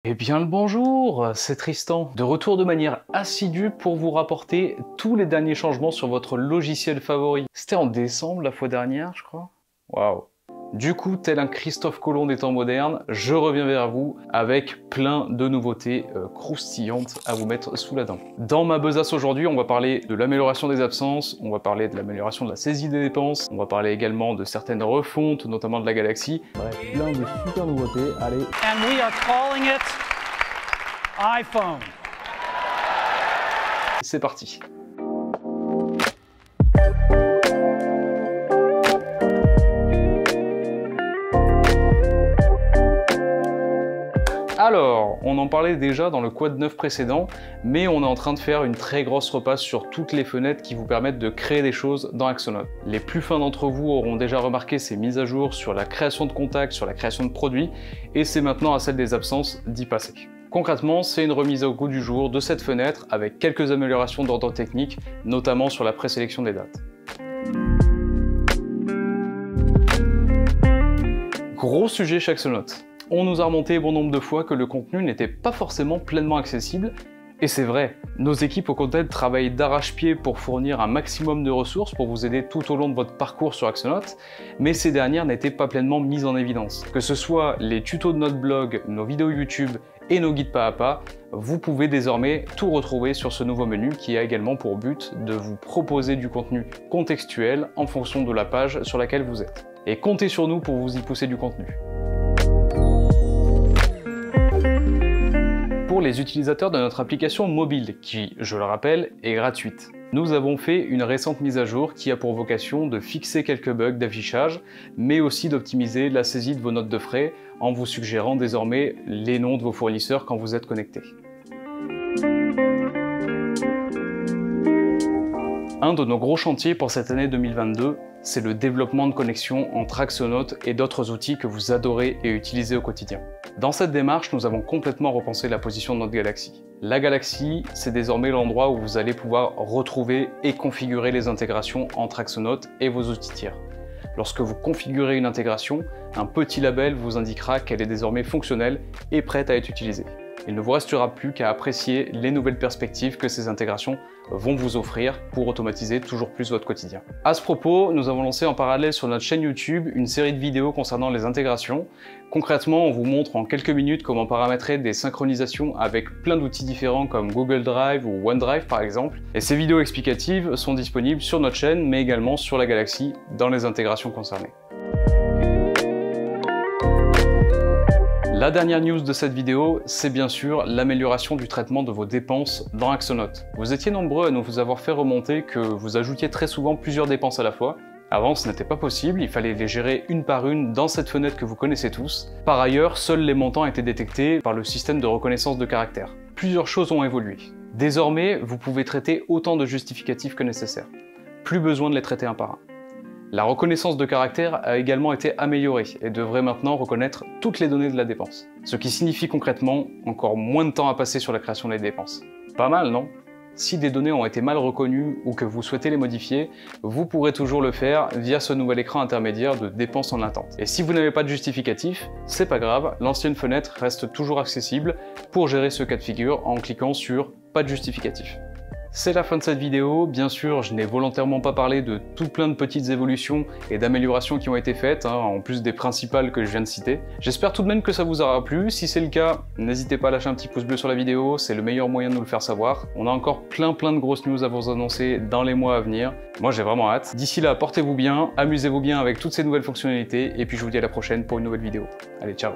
Eh bien le bonjour, c'est Tristan, de retour de manière assidue pour vous rapporter tous les derniers changements sur votre logiciel favori. C'était en décembre la fois dernière, je crois. Waouh. Du coup, tel un Christophe Colomb des temps modernes, je reviens vers vous avec plein de nouveautés croustillantes à vous mettre sous la dent. Dans ma besace aujourd'hui, on va parler de l'amélioration des absences, on va parler de l'amélioration de la saisie des dépenses, on va parler également de certaines refontes, notamment de la Galaxy. Bref, plein de super nouveautés, allez. And we are calling it iPhone. C'est parti. Alors, on en parlait déjà dans le Quad 9 précédent, mais on est en train de faire une très grosse repasse sur toutes les fenêtres qui vous permettent de créer des choses dans Axonote. Les plus fins d'entre vous auront déjà remarqué ces mises à jour sur la création de contacts, sur la création de produits, et c'est maintenant à celle des absences d'y passer. Concrètement, c'est une remise au goût du jour de cette fenêtre avec quelques améliorations d'ordre technique, notamment sur la présélection des dates. Gros sujet chez Axonote. On nous a remonté bon nombre de fois que le contenu n'était pas forcément pleinement accessible, et c'est vrai, nos équipes au Content travaillent d'arrache-pied pour fournir un maximum de ressources pour vous aider tout au long de votre parcours sur Axonote, mais ces dernières n'étaient pas pleinement mises en évidence. Que ce soit les tutos de notre blog, nos vidéos YouTube et nos guides pas à pas, vous pouvez désormais tout retrouver sur ce nouveau menu qui a également pour but de vous proposer du contenu contextuel en fonction de la page sur laquelle vous êtes. Et comptez sur nous pour vous y pousser du contenu. Pour les utilisateurs de notre application mobile, qui, je le rappelle, est gratuite. Nous avons fait une récente mise à jour qui a pour vocation de fixer quelques bugs d'affichage, mais aussi d'optimiser la saisie de vos notes de frais en vous suggérant désormais les noms de vos fournisseurs quand vous êtes connecté. Un de nos gros chantiers pour cette année 2022, c'est le développement de connexions entre Axonote et d'autres outils que vous adorez et utilisez au quotidien. Dans cette démarche, nous avons complètement repensé la position de notre Galaxy. La Galaxy, c'est désormais l'endroit où vous allez pouvoir retrouver et configurer les intégrations entre Axonote et vos outils tiers. Lorsque vous configurez une intégration, un petit label vous indiquera qu'elle est désormais fonctionnelle et prête à être utilisée. Il ne vous restera plus qu'à apprécier les nouvelles perspectives que ces intégrations vont vous offrir pour automatiser toujours plus votre quotidien. À ce propos, nous avons lancé en parallèle sur notre chaîne YouTube une série de vidéos concernant les intégrations. Concrètement, on vous montre en quelques minutes comment paramétrer des synchronisations avec plein d'outils différents comme Google Drive ou OneDrive par exemple. Et ces vidéos explicatives sont disponibles sur notre chaîne mais également sur la Galaxy dans les intégrations concernées. La dernière news de cette vidéo, c'est bien sûr l'amélioration du traitement de vos dépenses dans Axonote. Vous étiez nombreux à nous avoir fait remonter que vous ajoutiez très souvent plusieurs dépenses à la fois. Avant, ce n'était pas possible, il fallait les gérer une par une dans cette fenêtre que vous connaissez tous. Par ailleurs, seuls les montants étaient détectés par le système de reconnaissance de caractères. Plusieurs choses ont évolué. Désormais, vous pouvez traiter autant de justificatifs que nécessaire. Plus besoin de les traiter un par un. La reconnaissance de caractère a également été améliorée et devrait maintenant reconnaître toutes les données de la dépense. Ce qui signifie concrètement encore moins de temps à passer sur la création des dépenses. Pas mal, non? Si des données ont été mal reconnues ou que vous souhaitez les modifier, vous pourrez toujours le faire via ce nouvel écran intermédiaire de dépenses en attente. Et si vous n'avez pas de justificatif, c'est pas grave, l'ancienne fenêtre reste toujours accessible pour gérer ce cas de figure en cliquant sur « Pas de justificatif ». C'est la fin de cette vidéo. Bien sûr, je n'ai volontairement pas parlé de tout plein de petites évolutions et d'améliorations qui ont été faites, en plus des principales que je viens de citer. J'espère tout de même que ça vous aura plu. Si c'est le cas, n'hésitez pas à lâcher un petit pouce bleu sur la vidéo, c'est le meilleur moyen de nous le faire savoir. On a encore plein de grosses news à vous annoncer dans les mois à venir. Moi, j'ai vraiment hâte. D'ici là, portez-vous bien, amusez-vous bien avec toutes ces nouvelles fonctionnalités, et puis je vous dis à la prochaine pour une nouvelle vidéo. Allez, ciao!